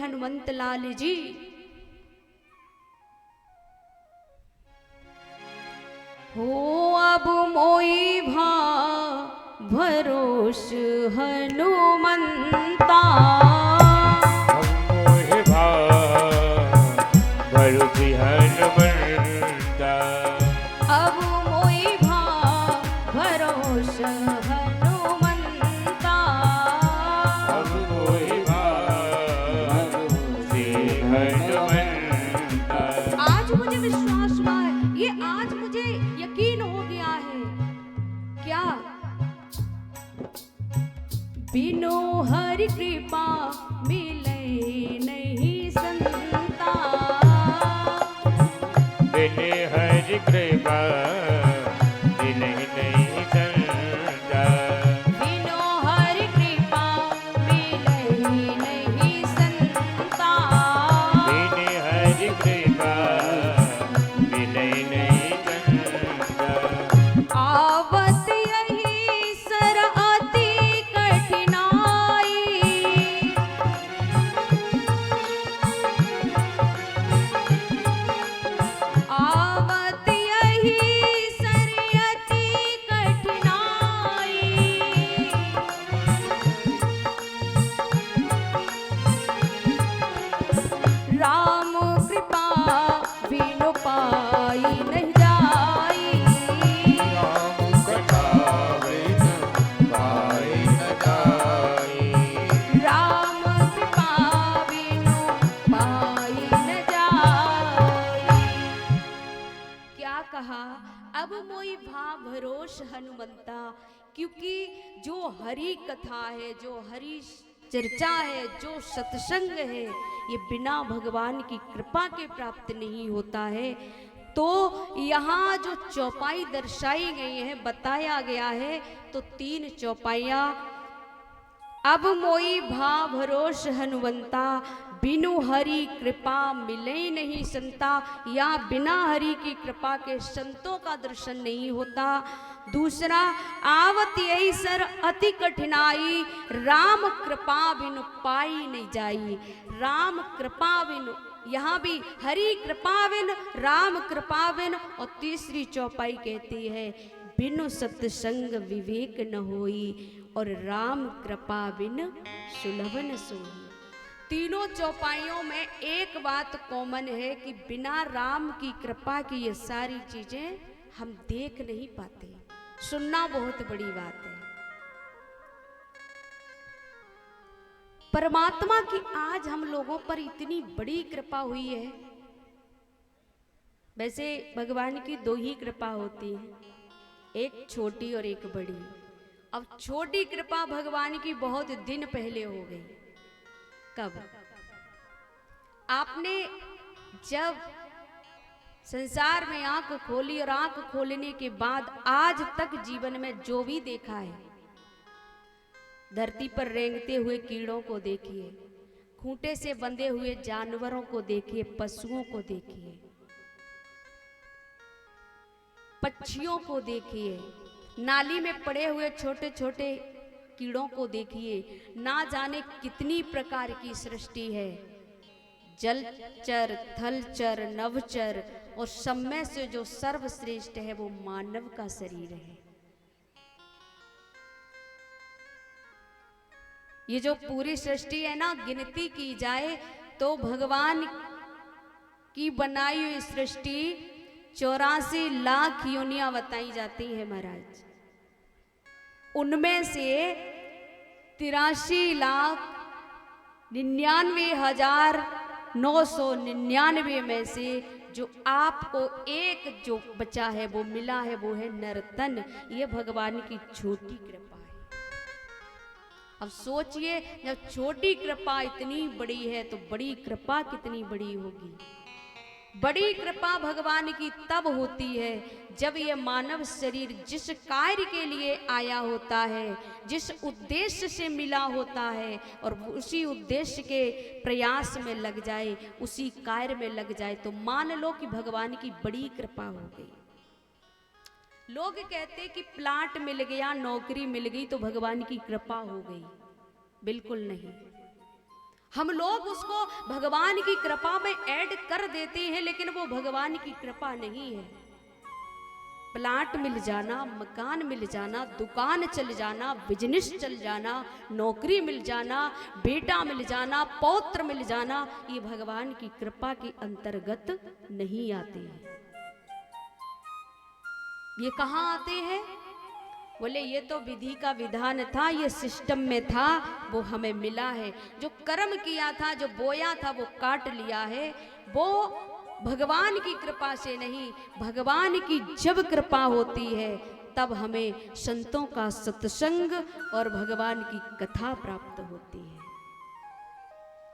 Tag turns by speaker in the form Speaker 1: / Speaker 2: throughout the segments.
Speaker 1: हनुमंत लाल जी। हो अब मोई भरोस हनुमंता,
Speaker 2: भरोस हनुमंता,
Speaker 1: अब मोई भरोस हनुमंता,
Speaker 2: अब मोहि भरोस हनुमंता।
Speaker 1: आज मुझे विश्वास हुआ है, ये आज मुझे यकीन हो गया है। क्या? बिनु हरि कृपा मिले नहीं संता,
Speaker 2: बिनु हरि कृपा मिले नहीं संता,
Speaker 1: बिनु हरि कृपा मिले नहीं संता,
Speaker 2: बिनु हरि कृपा मिले नहीं संता।
Speaker 1: आवत यही सर अति कठिनाई, आवत यही सर अति कठिनाई, राम कृपा बिनु पाई नहीं जाई,
Speaker 2: राम कृपा बिनु पाई न जाई,
Speaker 1: राम कृपा बिनु पाई न जाई। क्या कहा? अब मोई भरोस हनुमंता, क्योंकि जो हरि कथा है, जो हरि चर्चा है, जो सत्संग है, ये बिना भगवान की कृपा के प्राप्त नहीं होता है। तो यहाँ जो चौपाई दर्शाई गई है, बताया गया है, तो 3 चौपाइयाँ। अब मोई भरोस हनुमंता, बिनु हरि कृपा मिले नहीं संता, या बिना हरि की कृपा के संतों का दर्शन नहीं होता। दूसरा, आवत यही सर अति कठिनाई, राम कृपा बिनु पाई नहीं जाई, राम कृपा बिनु, यहाँ भी हरि कृपा बिन, राम कृपा बिन, और तीसरी चौपाई कहती है बिनु सत्संग विवेक न होई, और राम कृपा बिन सुलभ न सोई। तीनों चौपाइयों में एक बात कॉमन है कि बिना राम की कृपा की ये सारी चीजें हम देख नहीं पाते। सुनना बहुत बड़ी बात है। परमात्मा की आज हम लोगों पर इतनी बड़ी कृपा हुई है। वैसे भगवान की 2 ही कृपा होती है, एक छोटी और एक बड़ी। अब छोटी कृपा भगवान की बहुत दिन पहले हो गई। कब? आपने जब संसार में आंख खोली, और आंख खोलने के बाद आज तक जीवन में जो भी देखा है, धरती पर रेंगते हुए कीड़ों को देखिए, खूंटे से बंधे हुए जानवरों को देखिए, पशुओं को देखिए, पक्षियों को देखिए, नाली में पड़े हुए छोटे छोटे कीड़ों को देखिए, ना जाने कितनी प्रकार की सृष्टि है। जलचर, थलचर, नभचर, और सब में से जो सर्वश्रेष्ठ है वो मानव का शरीर है। ये जो पूरी सृष्टि है ना, गिनती की जाए तो भगवान की बनाई हुई सृष्टि 84 लाख योनियां बताई जाती है महाराज। उनमें से 83,99,999 में से जो आपको एक जो बचा है, वो मिला है, वो है नर्तन। ये भगवान की छोटी कृपा है। अब सोचिए, जब छोटी कृपा इतनी बड़ी है तो बड़ी कृपा कितनी बड़ी होगी। बड़ी कृपा भगवान की तब होती है जब ये मानव शरीर जिस कार्य के लिए आया होता है, जिस उद्देश्य से मिला होता है, और उसी उद्देश्य के प्रयास में लग जाए, उसी कार्य में लग जाए, तो मान लो कि भगवान की बड़ी कृपा हो गई। लोग कहते कि प्लाट मिल गया, नौकरी मिल गई तो भगवान की कृपा हो गई। बिल्कुल नहीं। हम लोग उसको भगवान की कृपा में ऐड कर देते हैं, लेकिन वो भगवान की कृपा नहीं है। प्लाट मिल जाना, मकान मिल जाना, दुकान चल जाना, बिजनेस चल जाना, नौकरी मिल जाना, बेटा मिल जाना, पौत्र मिल जाना, ये भगवान की कृपा के अंतर्गत नहीं आते हैं। ये कहाँ आते हैं? बोले ये तो विधि का विधान था, ये सिस्टम में था, वो हमें मिला है। जो कर्म किया था, जो बोया था, वो काट लिया है। वो भगवान की कृपा से नहीं, भगवान की जब कृपा होती है तब हमें संतों का सत्संग और भगवान की कथा प्राप्त होती है।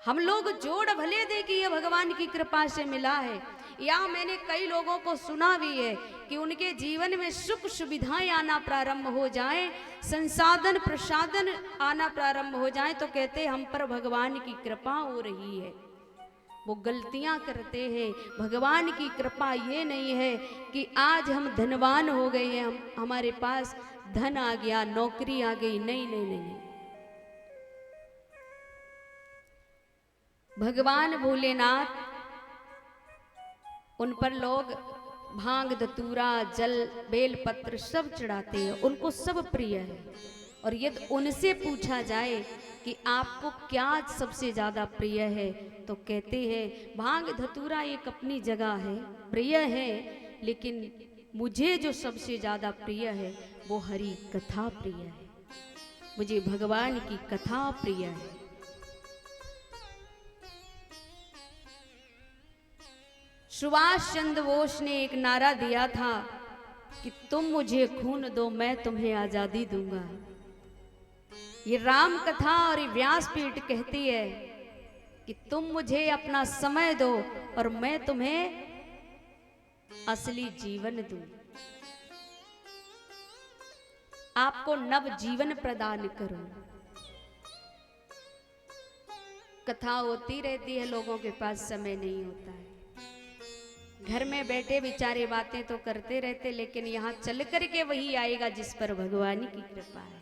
Speaker 1: हम लोग जोड़ भले दे कि ये भगवान की कृपा से मिला है, या मैंने कई लोगों को सुना भी है कि उनके जीवन में सुख सुविधाएं आना प्रारंभ हो जाएं, संसाधन प्रसाधन आना प्रारंभ हो जाएं, तो कहते हम पर भगवान की कृपा हो रही है। वो गलतियां करते हैं। भगवान की कृपा ये नहीं है कि आज हम धनवान हो गए हैं, हमारे पास धन आ गया, नौकरी आ गई। नहीं नहीं नहीं, नहीं। भगवान भोलेनाथ, उन पर लोग भांग धतूरा जल बेलपत्र सब चढ़ाते हैं, उनको सब प्रिय है। और यदि उनसे पूछा जाए कि आपको क्या सबसे ज्यादा प्रिय है, तो कहते हैं भांग धतूरा एक अपनी जगह है, प्रिय है, लेकिन मुझे जो सबसे ज्यादा प्रिय है वो हरि कथा प्रिय है। मुझे भगवान की कथा प्रिय है। सुभाष चंद्र बोस ने एक नारा दिया था कि तुम मुझे खून दो, मैं तुम्हें आजादी दूंगा। ये राम कथा और व्यासपीठ कहती है कि तुम मुझे अपना समय दो और मैं तुम्हें असली जीवन दूं, आपको नव जीवन प्रदान करूं। कथा होती रहती है, लोगों के पास समय नहीं होता है। घर में बैठे बेचारे बातें तो करते रहते, लेकिन यहां चल करके वही आएगा जिस पर भगवान की कृपा है।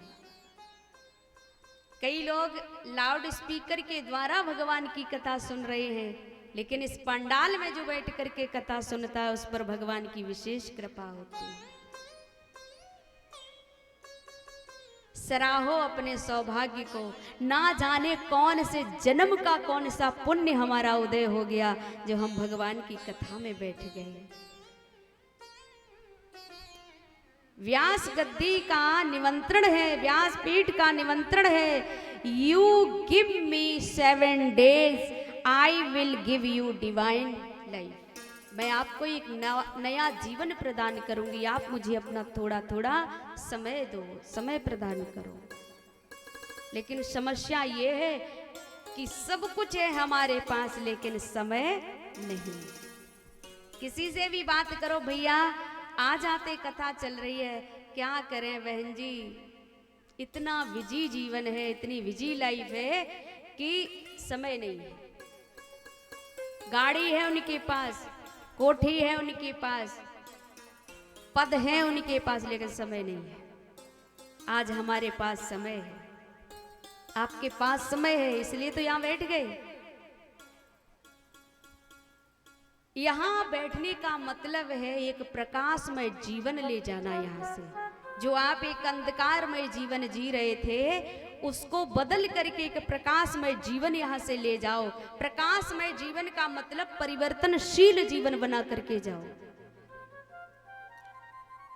Speaker 1: कई लोग लाउड स्पीकर के द्वारा भगवान की कथा सुन रहे हैं, लेकिन इस पंडाल में जो बैठ करके कथा सुनता है उस पर भगवान की विशेष कृपा होती है। सराहो अपने सौभाग्य को, ना जाने कौन से जन्म का कौन सा पुण्य हमारा उदय हो गया जो हम भगवान की कथा में बैठ गए। व्यास गद्दी का निमंत्रण है, व्यास पीठ का निमंत्रण है। You give me 7 days, I will give you divine life. मैं आपको एक नया जीवन प्रदान करूंगी, आप मुझे अपना थोड़ा थोड़ा समय दो, समय प्रदान करो। लेकिन समस्या ये है कि सब कुछ है हमारे पास, लेकिन समय नहीं। किसी से भी बात करो, भैया आ जाते, कथा चल रही है, क्या करें बहन जी, इतना बिजी जीवन है, इतनी बिजी लाइफ है कि समय नहीं है। गाड़ी है उनके पास, कोठी है उनके पास, पद है उनके पास, लेकिन समय नहीं है। आज हमारे पास समय है, आपके पास समय है, इसलिए तो यहां बैठ गए। यहां बैठने का मतलब है एक प्रकाशमय जीवन ले जाना यहां से। जो आप एक अंधकारमय जीवन जी रहे थे, उसको बदल करके एक प्रकाशमय जीवन यहां से ले जाओ। प्रकाशमय जीवन का मतलब परिवर्तनशील जीवन बना करके जाओ।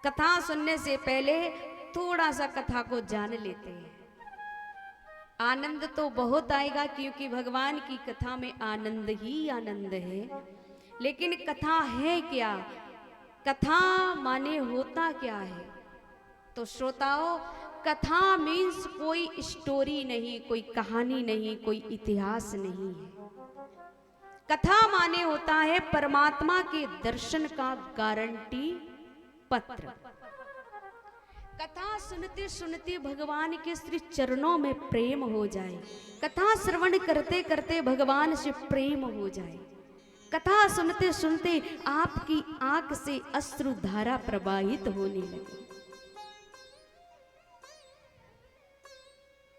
Speaker 1: कथा सुनने से पहले थोड़ा सा कथा को जान लेते हैं, आनंद तो बहुत आएगा, क्योंकि भगवान की कथा में आनंद ही आनंद है। लेकिन कथा है क्या, कथा माने होता क्या है? तो श्रोताओं, कथा मीन्स कोई स्टोरी नहीं, कोई कहानी नहीं, कोई इतिहास नहीं है। कथा माने होता है परमात्मा के दर्शन का गारंटी पत्र। कथा सुनते सुनते भगवान के श्री चरणों में प्रेम हो जाए, कथा श्रवण करते करते भगवान से प्रेम हो जाए, कथा सुनते सुनते आपकी आंख से अश्रु धारा प्रवाहित होने लगे।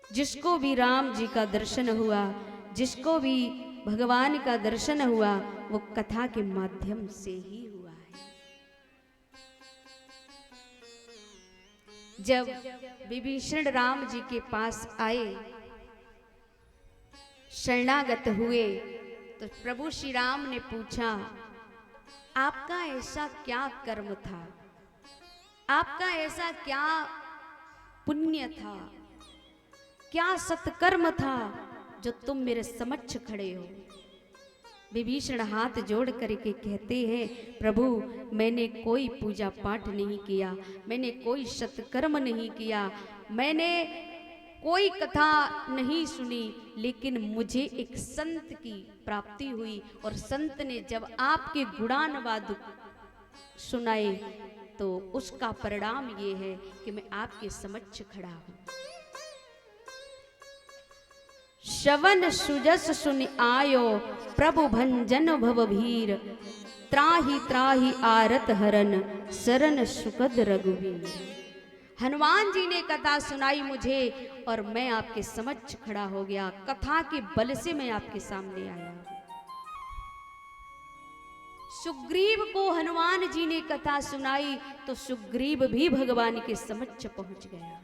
Speaker 1: जिसको भी राम जी का दर्शन हुआ, जिसको भी भगवान का दर्शन हुआ वो कथा के माध्यम से ही हुआ है। जब विभीषण राम जी के पास आए, शरणागत हुए, तो प्रभु श्री राम ने पूछा, आपका ऐसा क्या कर्म था, आपका ऐसा क्या पुण्य था, क्या सत्कर्म था जो तुम मेरे समक्ष खड़े हो। विभीषण हाथ जोड़ करके कहते हैं, प्रभु मैंने कोई पूजा पाठ नहीं किया, मैंने कोई सत्कर्म नहीं किया, मैंने कोई कथा नहीं सुनी, लेकिन मुझे एक संत की प्राप्ति हुई और संत ने जब आपके गुणानुवाद सुनाए तो उसका परिणाम ये है कि मैं आपके समक्ष खड़ा हूं। श्रवण सुजस सुनि आयो प्रभु भंजन भव भीर, त्राहि त्राहि आरत हरन शरण सुखद रघुवीर। हनुमान जी ने कथा सुनाई मुझे और मैं आपके समक्ष खड़ा हो गया, कथा के बल से मैं आपके सामने आया। सुग्रीव को हनुमान जी ने कथा सुनाई तो सुग्रीव भी भगवान के समक्ष पहुंच गया।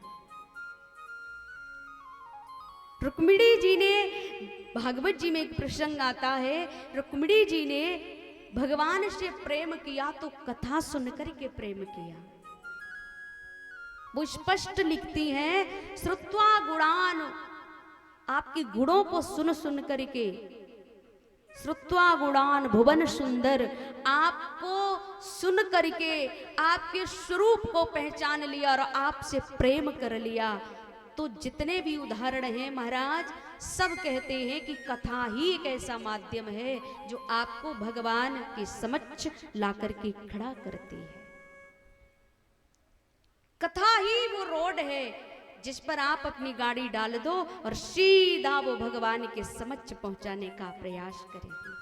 Speaker 1: रुक्मिणी जी ने, भागवत जी में एक प्रसंग आता है, रुक्मिणी जी ने भगवान से प्रेम किया तो कथा सुनकर के प्रेम किया। वो स्पष्ट लिखती हैं, श्रुत्वा गुणान, आपके गुणों को सुन सुन करके, श्रुत्वा गुणान भुवन सुंदर, आपको सुन करके आपके स्वरूप को पहचान लिया और आपसे प्रेम कर लिया। तो जितने भी उदाहरण हैं महाराज, सब कहते हैं कि कथा ही एक ऐसा माध्यम है जो आपको भगवान के समक्ष लाकर के खड़ा करती है। कथा ही वो रोड है जिस पर आप अपनी गाड़ी डाल दो और सीधा वो भगवान के समक्ष पहुंचाने का प्रयास करेंगे।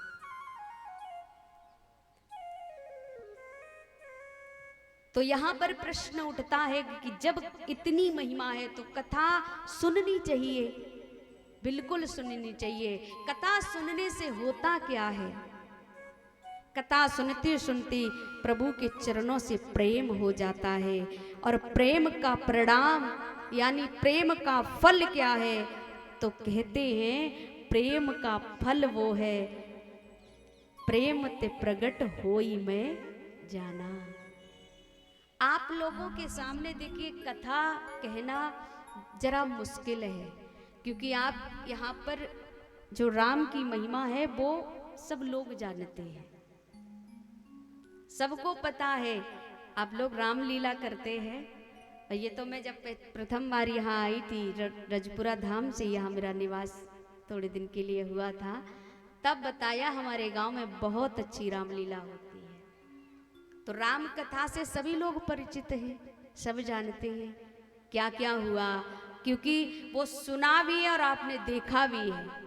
Speaker 1: तो यहां पर प्रश्न उठता है कि जब इतनी महिमा है तो कथा सुननी चाहिए, बिल्कुल सुननी चाहिए। कथा सुनने से होता क्या है? कथा सुनते सुनते प्रभु के चरणों से प्रेम हो जाता है और प्रेम का परिणाम यानी प्रेम का फल क्या है? तो कहते हैं प्रेम का फल वो है, प्रेम ते प्रगट होई में जाना। आप लोगों के सामने देखिए कथा कहना जरा मुश्किल है, क्योंकि आप यहाँ पर जो राम की महिमा है वो सब लोग जानते हैं, सबको पता है। आप लोग रामलीला करते हैं, और ये तो मैं जब प्रथम बार यहाँ आई थी, रजपुरा धाम से यहाँ मेरा निवास थोड़े दिन के लिए हुआ था, तब बताया हमारे गांव में बहुत अच्छी रामलीला होती है। तो राम कथा से सभी लोग परिचित हैं, सब जानते हैं क्या क्या हुआ, क्योंकि वो सुना भी है और आपने देखा भी है।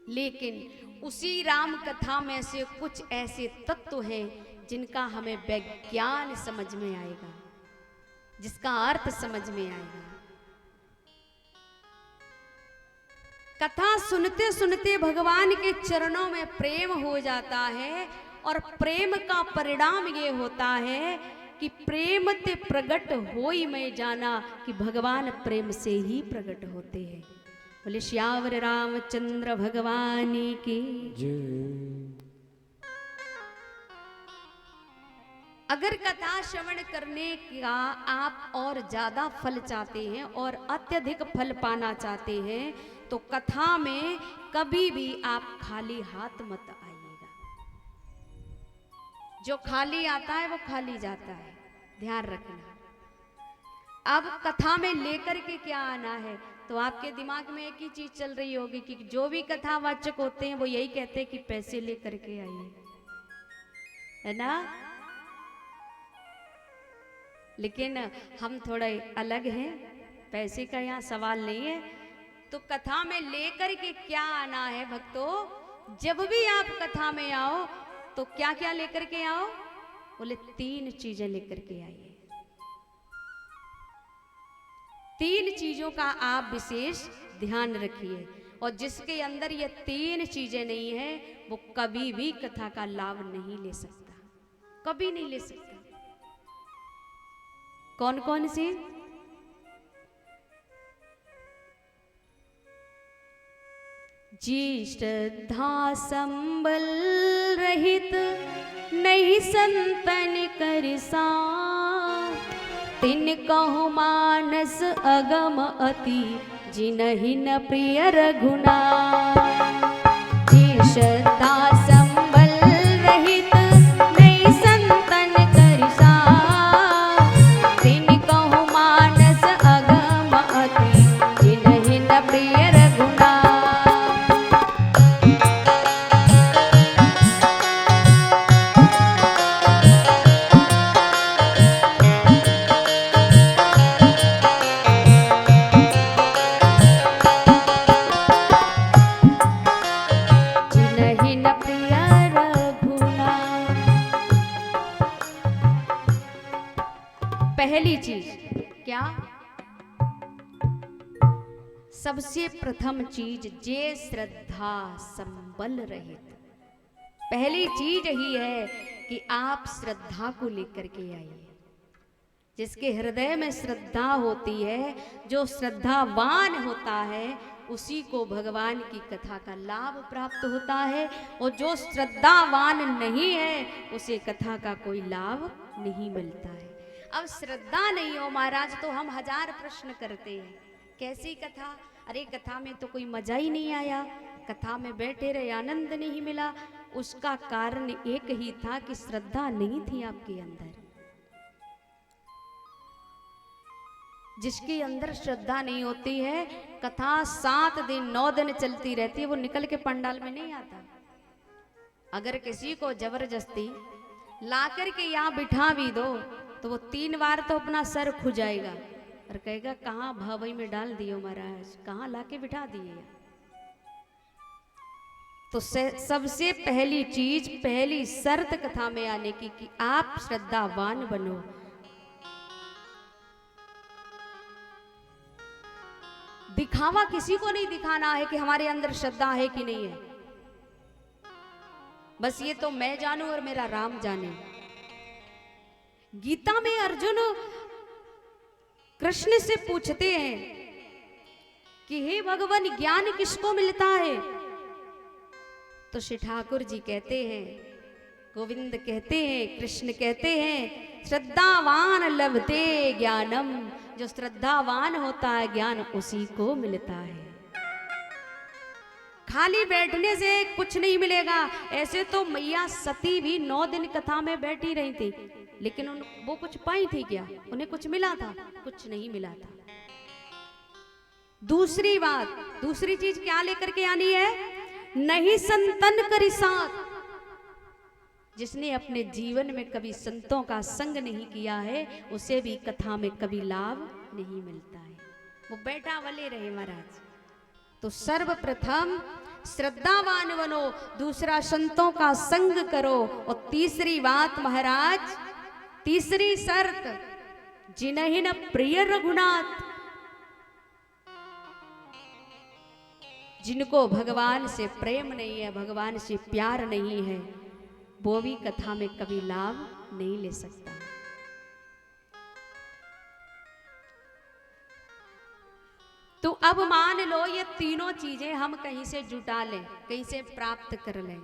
Speaker 1: लेकिन उसी राम कथा में से कुछ ऐसे तत्व हैं जिनका हमें विज्ञान समझ में आएगा, जिसका अर्थ समझ में आएगा। कथा सुनते सुनते भगवान के चरणों में प्रेम हो जाता है, और प्रेम का परिणाम ये होता है कि प्रेम ते प्रगट होई में जाना, कि भगवान प्रेम से ही प्रकट होते हैं। बोले श्यावर रामचंद्र भगवान की जय। अगर कथा श्रवण करने का आप और ज्यादा फल चाहते हैं और अत्यधिक फल पाना चाहते हैं, तो कथा में कभी भी आप खाली हाथ मत आइएगा। जो खाली आता है वो खाली जाता है, ध्यान रखना। अब कथा में लेकर के क्या आना है? तो आपके दिमाग में एक ही चीज चल रही होगी कि जो भी कथावाचक होते हैं वो यही कहते हैं कि पैसे लेकर के आइए, है ना? लेकिन हम थोड़ा अलग हैं, पैसे का यहाँ सवाल नहीं है। तो कथा में लेकर के क्या आना है भक्तों? जब भी आप कथा में आओ तो क्या क्या लेकर के आओ? बोले 3 चीजें लेकर के आइए। 3 चीजों का आप विशेष ध्यान रखिए। और जिसके अंदर ये तीन चीजें नहीं है वो कभी भी कथा का लाभ नहीं ले सकता, कभी नहीं ले सकता। कौन कौन सी? जी श्रद्धा संबल रहित नहीं संतन कर साथ, तिन कहु मानस अगम अति जिनहि न प्रिय रघुनाथ। जी श्रद्धा संबल रहित नहीं संतन कर साथ, तिन कहु मानस अगम अति जिनहि न प्रिय रघुनाथ। पहली चीज क्या? सबसे प्रथम चीज जे श्रद्धा संबल रहित। पहली चीज ही है कि आप श्रद्धा को लेकर के आइए। जिसके हृदय में श्रद्धा होती है, जो श्रद्धावान होता है, उसी को भगवान की कथा का लाभ प्राप्त होता है। और जो श्रद्धावान नहीं है उसे कथा का कोई लाभ नहीं मिलता है। अब श्रद्धा नहीं हो महाराज तो हम हजार प्रश्न करते हैं, कैसी कथा? अरे कथा में तो कोई मजा ही नहीं आया, कथा में बैठे रहे आनंद नहीं मिला। उसका कारण एक ही था कि श्रद्धा नहीं थी आपके अंदर। जिसके अंदर श्रद्धा नहीं होती है, कथा 7 दिन 9 दिन चलती रहती है, वो निकल के पंडाल में नहीं आता। अगर किसी को जबरदस्ती ला करके यहाँ बिठा भी दो तो वो 3 बार तो अपना सर खुजाएगा और कहेगा कहाँ भावई में डाल दियो महाराज, कहाँ लाके बिठा दिए। तो सबसे पहली चीज, पहली शर्त कथा में आने की कि आप श्रद्धावान बनो। दिखावा किसी को नहीं दिखाना है कि हमारे अंदर श्रद्धा है कि नहीं है। बस ये तो मैं जानूं और मेरा राम जाने। गीता में अर्जुन कृष्ण से पूछते हैं कि हे भगवान ज्ञान किसको मिलता है? तो श्री ठाकुर जी कहते हैं, गोविंद कहते हैं, कृष्ण कहते हैं, श्रद्धावान लभते ज्ञानम। जो श्रद्धावान होता है ज्ञान उसी को मिलता है। खाली बैठने से कुछ नहीं मिलेगा। ऐसे तो मैया सती भी 9 दिन कथा में बैठी रही थी, लेकिन वो कुछ पाई थी क्या? उन्हें कुछ मिला था? कुछ नहीं मिला था। दूसरी बात, दूसरी चीज क्या लेकर के आनी है? नहीं संतन करी साथ। जिसने अपने जीवन में कभी संतों का संग नहीं किया है उसे भी कथा में कभी लाभ नहीं मिलता है, वो बैठा वाले रहे महाराज। तो सर्वप्रथम श्रद्धावान बनो, दूसरा संतों का संग करो, और तीसरी बात महाराज, तीसरी शर्त, जिन्हि न प्रिय रघुनाथ। जिनको भगवान से प्रेम नहीं है, भगवान से प्यार नहीं है, वो भी कथा में कभी लाभ नहीं ले सकता। तो अब मान लो ये तीनों चीजें हम कहीं से जुटा लें, कहीं से प्राप्त कर लें।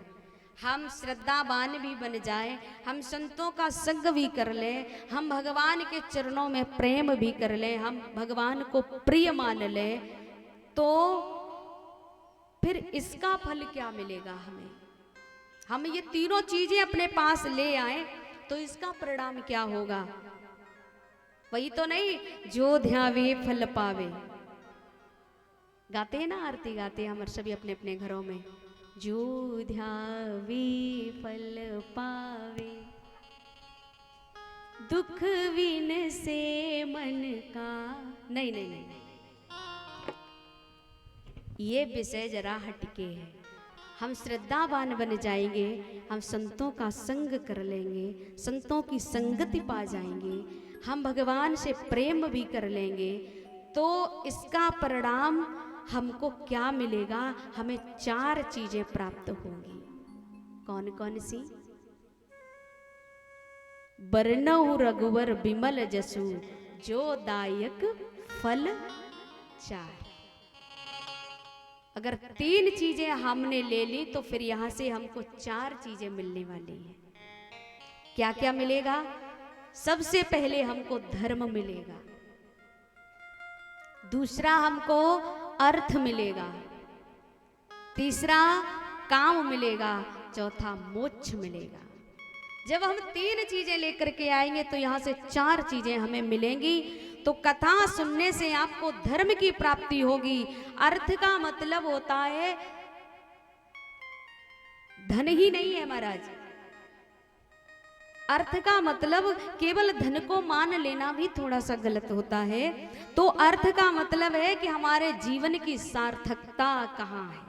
Speaker 1: हम श्रद्धावान भी बन जाएं, हम संतों का संग भी कर लें, हम भगवान के चरणों में प्रेम भी कर लें, हम भगवान को प्रिय मान लें, तो फिर इसका फल क्या मिलेगा हमें? हम ये तीनों चीजें अपने पास ले आए तो इसका परिणाम क्या होगा? वही तो नहीं, जो ध्यावे फल पावे। गाते हैं ना, आरती गाते हैं हम सभी अपने अपने घरों में, जो ध्यावे फल पावे, दुख विन से मन का। नहीं नहीं नहीं, ये विषय जरा हटके है। हम श्रद्धावान बन जाएंगे, हम संतों का संग कर लेंगे, संतों की संगति पा जाएंगे, हम भगवान से प्रेम भी कर लेंगे, तो इसका परिणाम हमको क्या मिलेगा? हमें 4 चीजें प्राप्त होंगी। कौन कौन सी? बरनऊ रघुवर बिमल जसु, जो दायक फल 4। अगर 3 चीजें हमने ले ली तो फिर यहां से हमको 4 चीजें मिलने वाली हैं। क्या क्या मिलेगा? सबसे पहले हमको धर्म मिलेगा, दूसरा हमको अर्थ मिलेगा, तीसरा काम मिलेगा, चौथा मोक्ष मिलेगा। जब हम 3 चीजें लेकर के आएंगे तो यहां से 4 चीजें हमें मिलेंगी। तो कथा सुनने से आपको धर्म की प्राप्ति होगी। अर्थ का मतलब होता है धन ही नहीं है महाराज। अर्थ का मतलब केवल धन को मान लेना भी थोड़ा सा गलत होता है। तो अर्थ का मतलब है कि हमारे जीवन की सार्थकता कहाँ है,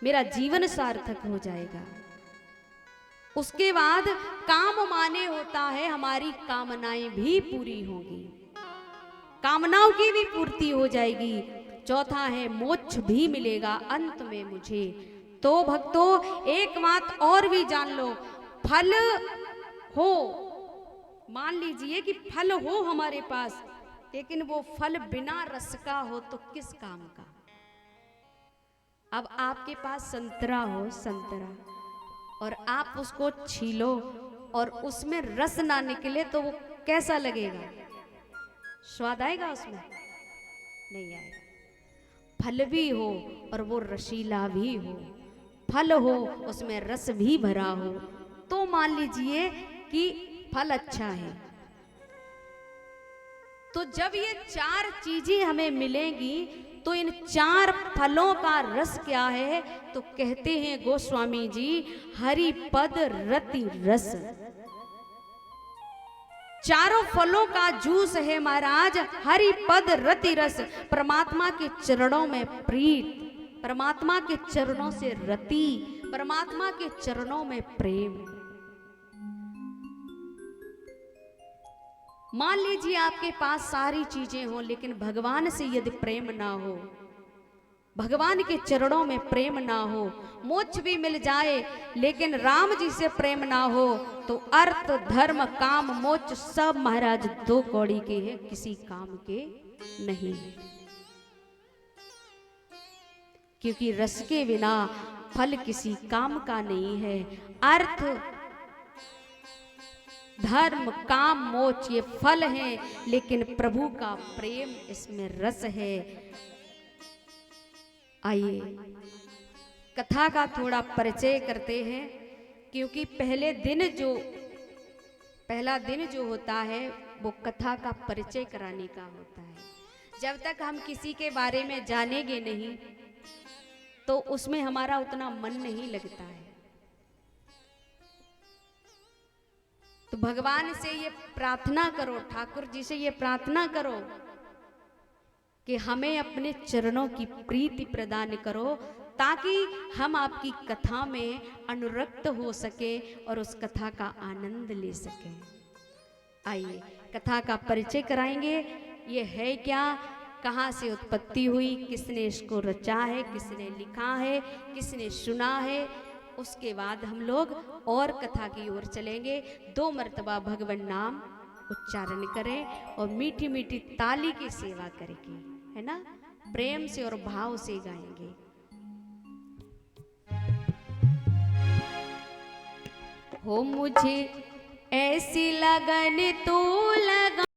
Speaker 1: मेरा जीवन सार्थक हो जाएगा। उसके बाद काम माने होता है हमारी कामनाएं भी पूरी होंगी, कामनाओं की भी पूर्ति हो जाएगी। चौथा है मोक्ष भी मिलेगा अंत में मुझे। तो भक्तों एक बात और भी जान लो, फल हो, मान लीजिए कि फल हो हमारे पास, लेकिन वो फल बिना रस का हो तो किस काम का? अब आपके पास संतरा हो, संतरा, और आप उसको छीलो और उसमें रस ना निकले तो वो कैसा लगेगा? स्वाद आएगा उसमें? नहीं आएगा। फल भी हो और वो रसीला भी हो, फल हो उसमें रस भी भरा हो, तो मान लीजिए कि फल अच्छा है। तो जब ये 4 चीजें हमें मिलेंगी तो इन 4 फलों का रस क्या है? तो कहते हैं गोस्वामी जी, हरि पद रति रस। चारों फलों का जूस है महाराज हरि पद रति रस। परमात्मा के चरणों में प्रीत, परमात्मा के चरणों से रति, परमात्मा के चरणों में प्रेम। मान लीजिए आपके पास सारी चीजें हो लेकिन भगवान से यदि प्रेम ना हो, भगवान के चरणों में प्रेम ना हो, मोक्ष भी मिल जाए लेकिन राम जी से प्रेम ना हो, तो अर्थ धर्म काम मोक्ष सब महाराज 2 कौड़ी के हैं, किसी काम के नहीं है। क्योंकि रस के बिना फल किसी काम का नहीं है। अर्थ धर्म काम मोक्ष ये फल हैं, लेकिन प्रभु का प्रेम इसमें रस है। आइए कथा का थोड़ा परिचय करते हैं, क्योंकि पहला दिन जो होता है वो कथा का परिचय कराने का होता है। जब तक हम किसी के बारे में जानेंगे नहीं तो उसमें हमारा उतना मन नहीं लगता है। तो भगवान से ये प्रार्थना करो, ठाकुर जी से ये प्रार्थना करो कि हमें अपने चरणों की प्रीति प्रदान करो, ताकि हम आपकी कथा में अनुरक्त हो सके और उस कथा का आनंद ले सके। आइए कथा का परिचय कराएंगे। ये है क्या, कहाँ से उत्पत्ति हुई, किसने इसको रचा है, किसने लिखा है, किसने सुना है, उसके बाद हम लोग और कथा की ओर चलेंगे। 2 मर्तबा भगवान नाम उच्चारण करें और मीठी मीठी ताली की सेवा करेंगे, है ना, प्रेम से और भाव से गाएंगे। हो मुझे ऐसी लगन तू